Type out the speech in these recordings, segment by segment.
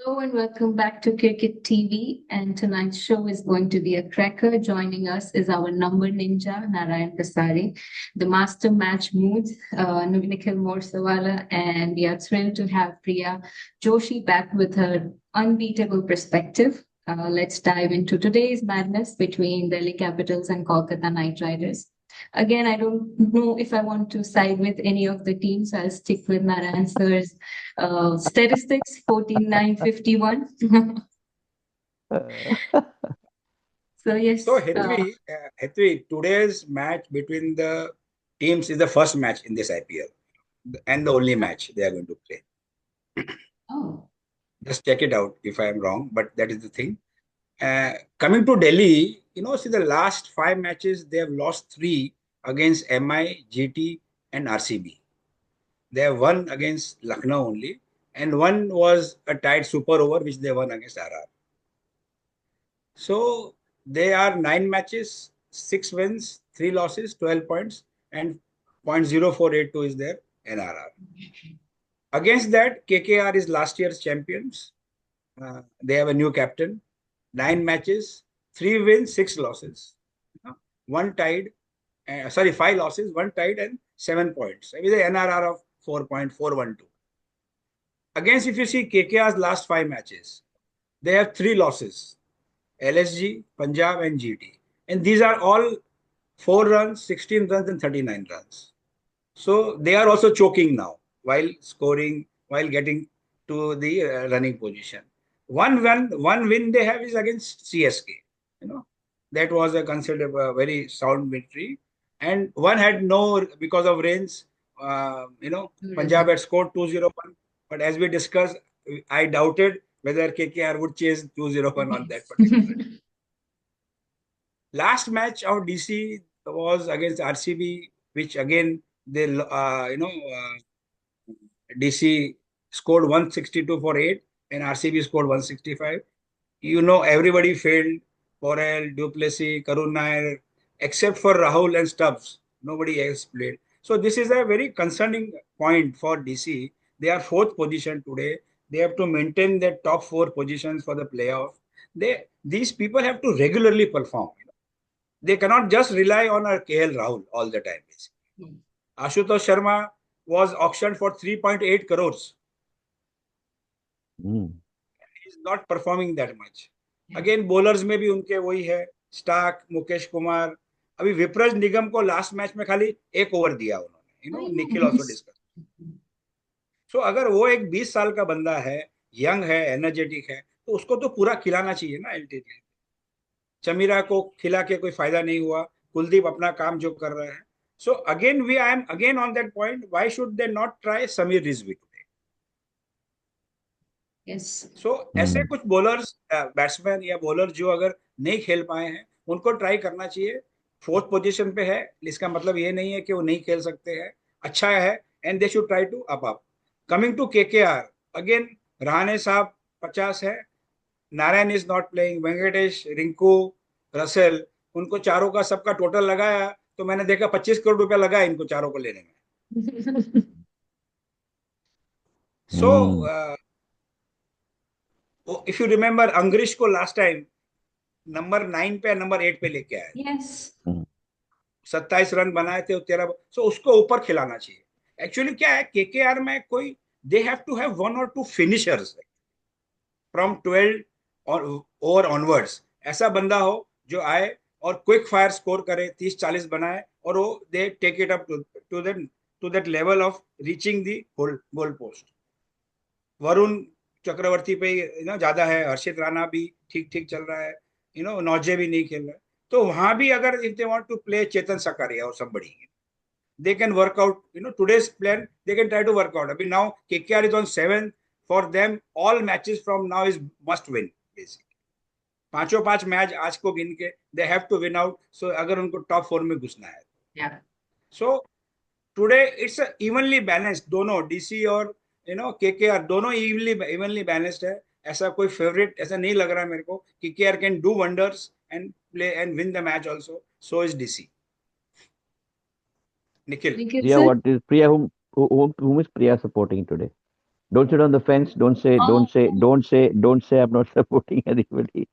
Hello and welcome back to KirkiTV. And tonight's show is going to be a cracker. Joining us is our number ninja, Narayan Kasari, the master match moods, Nikhil Morsawala, and we are thrilled to have Priya Joshi back with her unbeatable perspective. Let's dive into today's madness between Delhi Capitals and Kolkata Knight Riders. Again, I don't know if I want to side with any of the teams. I'll stick with Narayan sir's statistics 14,951. So, yes. So, Hetvi, today's match between the teams is the first match in this IPL and the only match they are going to play. Oh, Just check it out if I am wrong, but that is the thing. Coming to Delhi, see the last 5 matches, they have lost 3 against MI, GT, and RCB. They have won against Lucknow only, and one was a tied super over, which they won against RR. So they are 9 matches, 6 wins, 3 losses, 12 points, and 0.0482 is their NRR. Against that, KKR is last year's champions. They have a new captain. 9 matches, 3 wins, 6 losses. One tied, 5 losses, one tied, and 7 points with an NRR of 4.412. Against, if you see KKR's last 5 matches, they have 3 losses. LSG, Punjab, and GT. And these are all 4 runs, 16 runs, and 39 runs. So they are also choking now while scoring, while getting to the running position. One win they have is against CSK. That was a considered very sound victory. And one had no, because of rains, Punjab had scored 201. But as we discussed, I doubted whether KKR would chase 201 on that particular. Last match of DC was against RCB, which again they DC scored 162 for 8 and RCB scored 165. Everybody failed. Porel, Duplessis, Karun Nair, except for Rahul and Stubbs. Nobody else played. So this is a very concerning point for DC. They are 4th position today. They have to maintain their top 4 positions for the playoff. These people have to regularly perform. They cannot just rely on a KL Rahul all the time. Basically. Ashutosh Sharma was auctioned for 3.8 crores. He's not performing that much. Again, bowlers में भी उनके वही है, Stark, Mukesh Kumar. अभी विप्रज निगम को last match में खाली 1 over दिया उन्होंने. Nikhil also discuss. सो अगर वो एक 20 साल का बंदा है, यंग है, एनर्जेटिक है, तो उसको तो पूरा खिलाना चाहिए ना एलटीटी. चमीरा को खिला के कोई फायदा नहीं हुआ. कुलदीप अपना काम जो कर रहा है. So again I am again on that point. Why should they not try Sameer Rizvi today? So ऐसे कुछ बॉलर्स, बैट्समैन या बॉलर जो अगर नहीं खेल पाए हैं, उनको ट्राई करना चाहिए. 4th पोजीशन पे है, इसका मतलब ये नहीं है कि वो नहीं खेल सकते हैं. अच्छा है, and they should try to up. Coming to KKR, again Rahane साहब 50 है. Narine is not playing. Venkatesh, Rinku, Russell, उनको चारों का सबका टोटल लगाया तो मैंने देखा 25 करोड़ रुपया लगा इनको चारों को लेने में. सो इफ यू रिमेम्बर, अंग्रेज को लास्ट टाइम नंबर 9 पे नंबर 8 पे लेके आए. 27 रन बनाए थे 13. सो उसको ऊपर खिलाना चाहिए. एक्चुअली क्या है, केकेआर में कोई they have to have 1 or 2 finishers from 12 over onwards. ऐसा बंदा हो जो आए और क्विक फायर स्कोर करे, 30-40 बनाए, और वो they take it up to that level of reaching the goal post. Varun Chakravarthy पे ज्यादा है. हर्षित राणा भी ठीक ठीक चल रहा है. नौजे भी नहीं खेल रहा है. तो वहां भी अगर if they want to play Chetan Sakariya और somebody, they can work out, today's plan, they can try to work out. Abhi now KKR is on 7th. For them, all matches from now is must win basically. 5 match आज को गिन के they have to win out. So अगर उनको top 4 में घुसना है. So today it's evenly balanced. दोनों DC और KKR दोनों evenly balanced है. ऐसा कोई फेवरेट ऐसा नहीं लग रहा है मेरे को. KKR can do wonders and play and win the match also. So is DC. Nikhil. Priya, what is Priya? Whom is Priya supporting today? Don't sit on the fence. Don't say I'm not supporting anybody.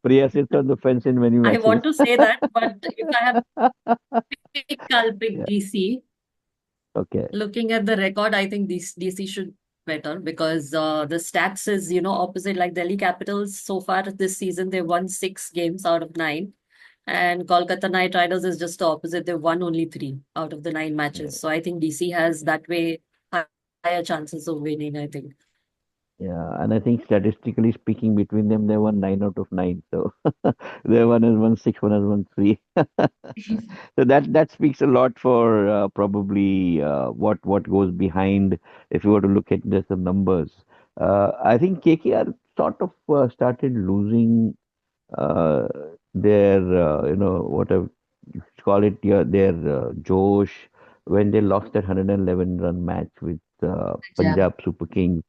Priya sits on the fence in many I want matches. to say that, but if I have pick, I'll pick Yeah. DC. Okay. Looking at the record, I think this DC should better because the stats is opposite like Delhi Capitals. So far this season, they won 6 games out of 9, and Kolkata Knight Riders is just the opposite. They won only 3 out of the 9 matches. So I think DC has that way higher chances of winning. I think. Yeah, and I think statistically speaking, between them, they won 9 out of 9. So the one has won six, one has won three. So that speaks a lot for probably what goes behind. If you were to look at just the numbers, I think KKR sort of started losing uh, their what I call it, yeah, their Josh when they lost that 111 run match with Yeah. Punjab Super Kings.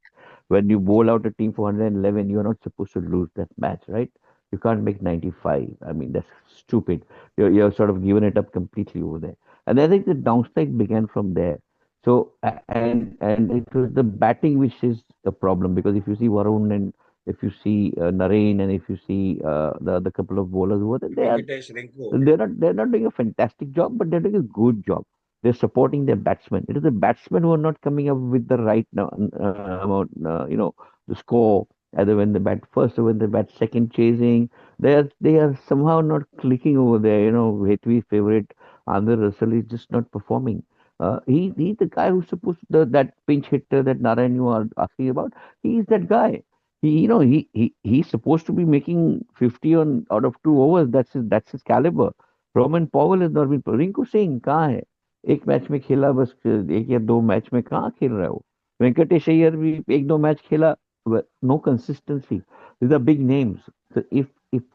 When you bowl out a team for 111, you're not supposed to lose that match, right? You can't make 95. I mean, that's stupid. You're sort of given it up completely over there. And I think the downslide began from there. So, and it was the batting which is the problem, because if you see Varun and if you see Narain and if you see the other couple of bowlers over there, Venkatesh, Rinku. they're not doing a fantastic job, but they're doing a good job. They're supporting their batsmen. It is the batsmen who are not coming up with the right amount, the score. Either when they bat first or when they bat second, chasing. They are somehow not clicking over there. Hetvi's favorite Andhra Russell is just not performing. He's the guy who's supposed that pinch hitter that Narayan you are asking about. He's that guy. He's supposed to be making 50 on out of 2 overs. That's his caliber. Rovman Powell is not been Rinku Singh कहाँ है? एक match में खेला बस, एक या दो match में कहाँ खेल रहा है वो? वेंकटेश अय्यर भी एक दो मैच खेला, no consistency. These are big names. So if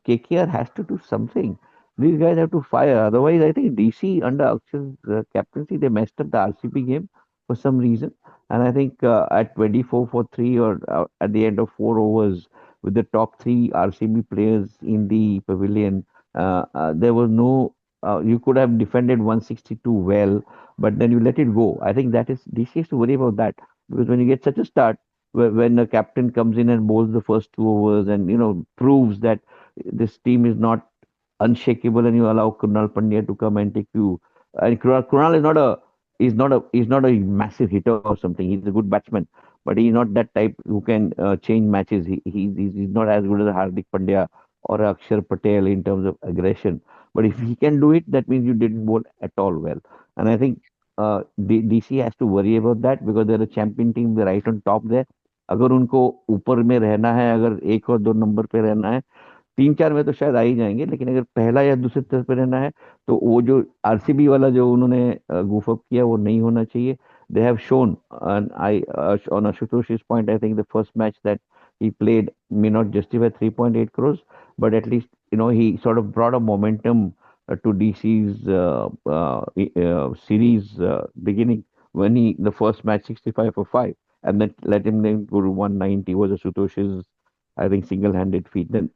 KKR has to do something, these guys have to fire. Otherwise, I think DC under Akshar's captaincy, they messed up the RCB game for some reason. And I think at 24 for 3 or at the end of 4 overs with the top three RCB players in the pavilion, there was no, you could have defended 162 well, but then you let it go. I think that is, DC has to worry about that, because when you get such a start, when a captain comes in and bowls the first 2 overs and, proves that this team is not unshakable, and you allow Kunal Pandya to come and take you. And Kunal is not a massive hitter or something. He's a good batsman, but he's not that type who can change matches. He's not as good as Hardik Pandya or Akshar Patel in terms of aggression. But if he can do it, that means you didn't bowl at all well. And I think DC has to worry about that, because they're a champion team. They're right on top there. अगर उनको ऊपर में रहना है, अगर एक और दो नंबर पे रहना है, तीन चार में तो शायद आ ही जाएंगे, लेकिन अगर पहला या दूसरे स्तर पे रहना है, तो वो जो आरसीबी वाला जो उन्होंने goof up किया, वो नहीं होना चाहिए. They have shown, and on Ashutosh's point, I think the first match that he played may not justify 3.8 crores, but at least he sort of brought a momentum to DC's series beginning, when he the first match 65 for 5, and then let him then go to 190 was Ashutosh's, I think, single-handed feat. Then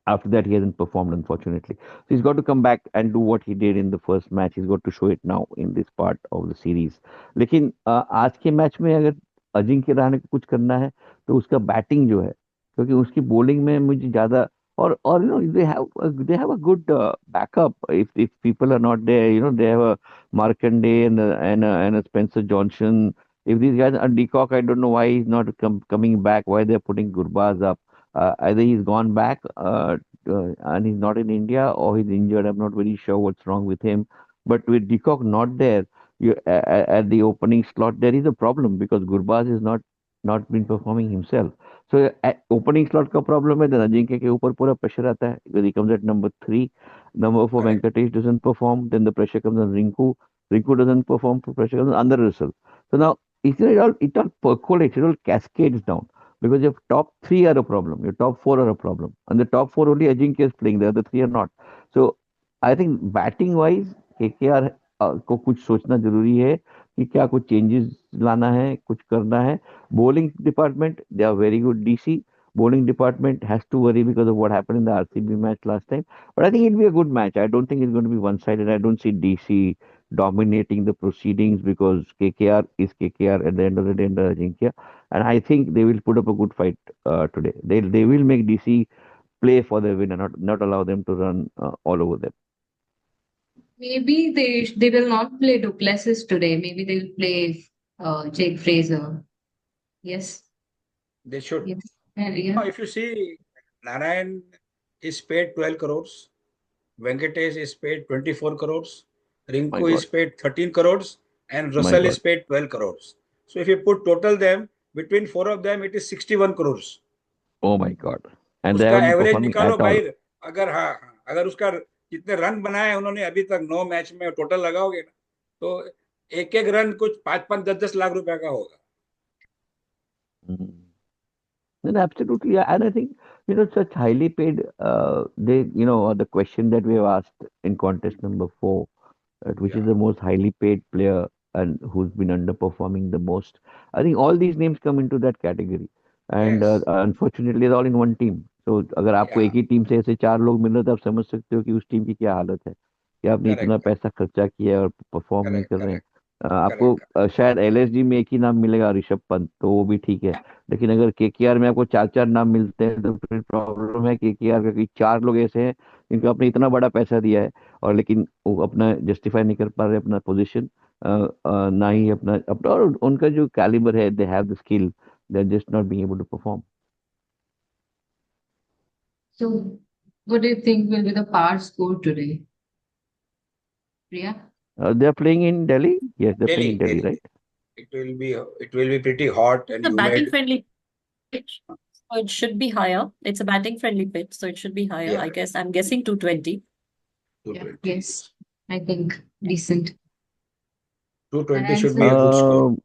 after that, he hasn't performed, unfortunately. So he's got to come back and do what he did in the first match. He's got to show it now in this part of the series. लेकिन आज के match में अगर अजिंक्य रहाणे को कुछ करना है, तो उसका बैटिंग जो है, क्योंकि उसकी बॉलिंग में मुझे ज्यादा, और they have a good backup. If people are not there, they have a Markande and a Spencer Johnson. If these guys are Deacock, I don't know why he's not coming back. Why they're putting Gurbaz up? Either he's gone back and he's not in India, or he's injured. I'm not very sure what's wrong with him. But with Deacock not there, at the opening slot, there is a problem, because Gurbaz is not been performing himself. So opening slot का problem है, then Ajinkya के ऊपर पूरा pressure आता है, because he comes at number 3. Number 4, Correct. Venkatesh doesn't perform, then the pressure comes on Rinku. Rinku doesn't perform, pressure comes on Andhra Russell. So now it all percolates, it all cascades down, because your top three are a problem, your top four are a problem, and the top four only Ajinkya is playing, the other three are not. So I think batting wise KKR को कुछ सोचना जरूरी है कि क्या कुछ changes लाना है, कुछ करना है. Bowling department, they are very good. DC bowling department has to worry because of what happened in the RCB match last time. But I think it'll be a good match. I don't think it's going to be one-sided. I don't see DC dominating the proceedings because KKR is KKR at the end of the day and Ajinkya. And I think they will put up a good fight today. They will make DC play for the win and not allow them to run all over them. Maybe they will not play Duplessis today. Maybe they will play Jake Fraser. Yes. They should. Yes. Yeah. If you see, Narayan is paid 12 crores. Venkatesh is paid 24 crores. Rinku is paid 13 crores. And Russell is paid 12 crores. So if you put total them, between four of them, it is 61 crores. Oh my God. And उसका they average performing निकालो at all. भाई. अगर उसका जितने run बनाए उन्होंने अभी तक 9 मैच में टोटल लगाओगे ना, तो एक रन कुछ 5-5, 10-10 लाख रुपए का होगा. And absolutely, and I think such highly paid. The question that we have asked in contest number 4, which is the most highly paid player and who's been underperforming the most. I think all these names come into that category, and Yes. unfortunately, they're all in one team. So अगर आपको एक ही team से ऐसे 4 लोग मिल रहे तो आप समझ सकते हो कि उस टीम की क्या हालत है कि आपने इतना Correct. पैसा खर्चा किया है और परफॉर्म नहीं Correct. कर रहे हैं. Correct. आपको Correct. शायद एलएसजी में एक ही नाम मिलेगा, ऋषभ पंत, तो वो भी ठीक है. लेकिन अगर केकेआर में आपको 4-4 नाम मिलते हैं तो फिर प्रॉब्लम है केकेआर का कि 4 लोग ऐसे हैं जिनको आपने इतना बड़ा पैसा दिया है और लेकिन वो अपना जस्टिफाई नहीं कर पा रहे अपना पोजीशन, ना ही अपना अपना और उनका जो कैलिबर है, they have the skill, they are just not being able to perform. So, what do you think will be the par score today? Priya? They are playing in Delhi. Yes, they're playing in Delhi, right? It will be pretty hot and The batting humid. friendly pitch, so it should be higher. It's a batting friendly pitch, so it should be higher. Yeah. I guess I'm guessing 220. 220. Yes, I think decent. 220 should be a good score.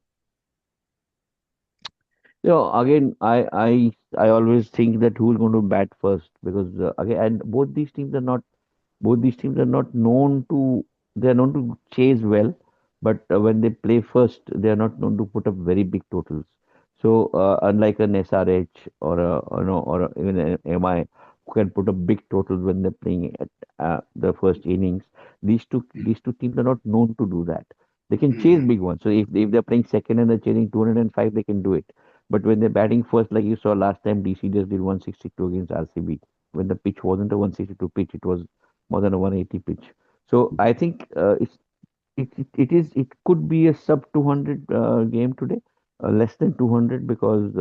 Again, I always think that who's going to bat first because again, and both these teams are not known to they are known to chase well, but when they play first, they are not known to put up very big totals. So unlike an SRH or even an MI who can put up big totals when they're playing at the first innings, these two teams are not known to do that. They can chase big ones. So if they're playing second and they're chasing 205, they can do it. But when they're batting first, like you saw last time, DC just did 162 against RCB. When the pitch wasn't a 162 pitch, it was more than a 180 pitch. So I think it could be a sub 200 game today, less than 200 because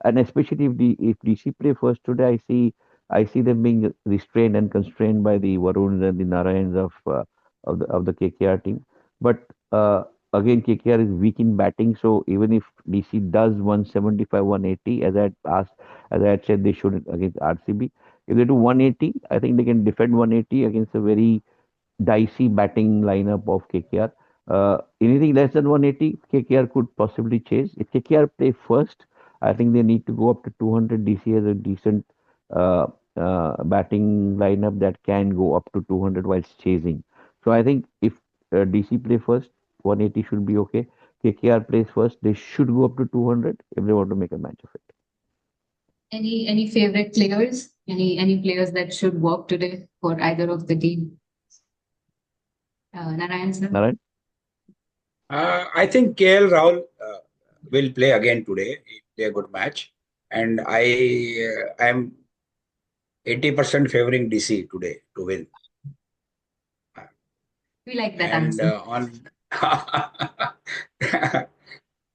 and especially if DC play first today, I see them being restrained and constrained by the Varuns and the Narayans of the KKR team. But again, KKR is weak in batting, so even if DC does 175, 180, as I had said, they should against RCB. If they do 180, I think they can defend 180 against a very dicey batting lineup of KKR. Anything less than 180, KKR could possibly chase. If KKR play first, I think they need to go up to 200. DC has a decent uh, batting lineup that can go up to 200 whilst chasing. So I think if DC play first, 180 should be okay. KKR plays first, they should go up to 200 if they want to make a match of it. Any favorite players? Any players that should work today for either of the team? Narayan sir? Narayan? I think KL Rahul will play again today. He'll play a good match. And I am 80% favoring DC today to win. We like that And answer.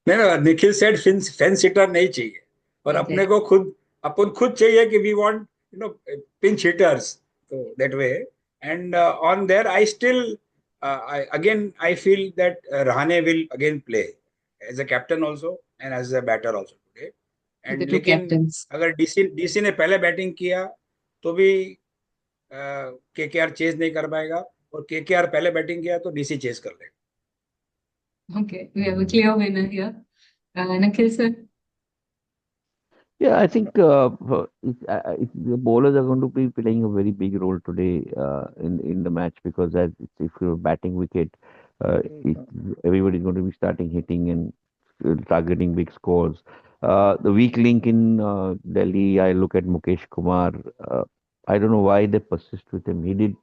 no, Nikhil said fence hitter नहीं चाहिए और Okay. अपने को अपन खुद चाहिए कि we want pinch hitters, so that way. And on there I still I feel that Rahane will again play as a captain also and as a batter also today. The And two लेकिन captains. अगर DC ने पहले batting किया तो भी KKR chase नहीं कर पाएगा और केकेआर पहले बैटिंग किया तो डीसी चेज कर लेगा. Okay, we have a clear winner here. Nikhil sir? Yeah, I think the bowlers are going to be playing a very big role today in the match because if you're batting wicket, it, everybody's going to be starting hitting and targeting big scores. The weak link in Delhi, I look at Mukesh Kumar. I don't know why they persist with him. He did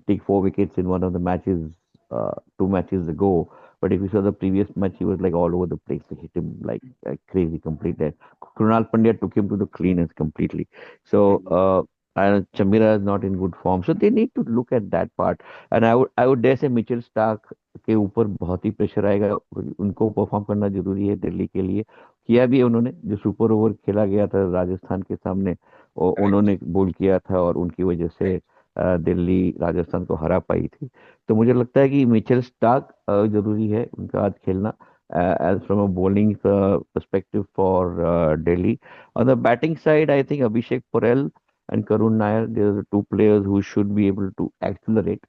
take 4 wickets in one of the matches 2 matches ago. But if you saw the previous match, he was like all over the place. They hit him like crazy, completely. Krunal Pandya took him to the cleaners completely. So and Chamira is not in good form. So they need to look at that part. And I would dare say Mitchell Stark के ऊपर बहुत ही pressure आएगा. उनको perform करना जरूरी है दिल्ली के लिए. किया भी है उन्होंने. जो सुपर ओवर खेला गया था राजस्थान के सामने, उन्होंने बोल किया था और उनकी वजह से दिल्ली राजस्थान को हरा पाई थी. तो मुझे लगता है कि मिचेल स्टार्क जरूरी है उनका आज खेलना as from a bowling perspective for Delhi. On the batting side, I think Abhishek Porel and Karun Nair, they are the two players who should be able to accelerate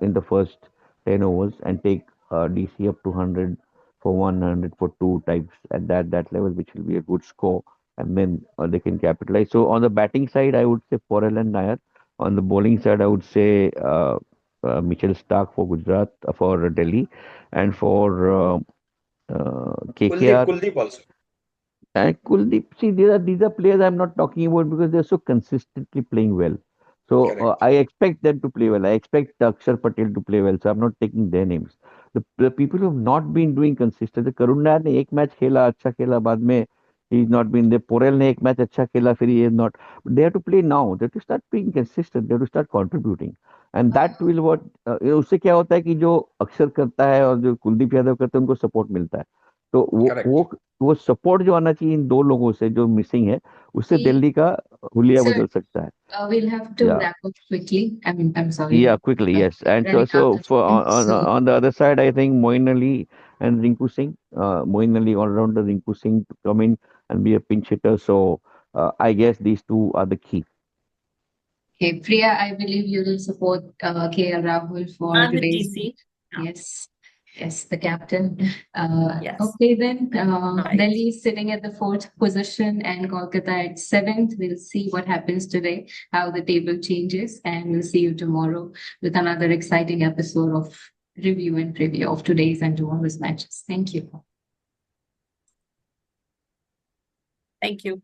in the first 10 overs and take DC up to 100 for 100 for 2 types at that level, which will be a good score, and then they can capitalize. So on the batting side, I would say Porel and Nair. On the bowling side, I would say Mitchell Stark for Gujarat, for Delhi, and for KKR. Kuldeep also. And Kuldeep, see, these are players I'm not talking about because they're so consistently playing well. So Correct. I expect them to play well. I expect Akshar Patel to play well. So I'm not taking their names. The people who have not been doing consistent. The Karun Nair ने एक match खेला अच्छा खेला बाद में he's not been there. Porel ने एक match अच्छा खेला फिर he is not. But they have to play now. They have to start being consistent. They have to start contributing. And that will what उससे क्या होता है कि जो अक्षर करता है और जो कुलदीप यादव करते हैं उनको सपोर्ट मिलता है. तो Correct. वो सपोर्ट जो आना चाहिए इन दो लोगों से जो मिसिंग है उससे We- दिल्ली का हुलिया Sir, बदल सकता है. we'll have to Yeah. wrap up quickly. I'm sorry. Yeah, quickly, yes. And Running so out of for time, so on the other side, I think Moeen Ali and Rinku Singh, Moeen Ali all-rounder, Rinku Singh to come in and be a pinch hitter. So I guess these two are the key. okay, Priya, I believe you will support KL Rahul for I'm with today's. DC. Yeah. Yes, the captain. Yes. Okay, then Right. Delhi is sitting at the 4th position and Kolkata at 7th. We'll see what happens today, how the table changes, and we'll see you tomorrow with another exciting episode of review and preview of today's and tomorrow's matches. Thank you. Thank you.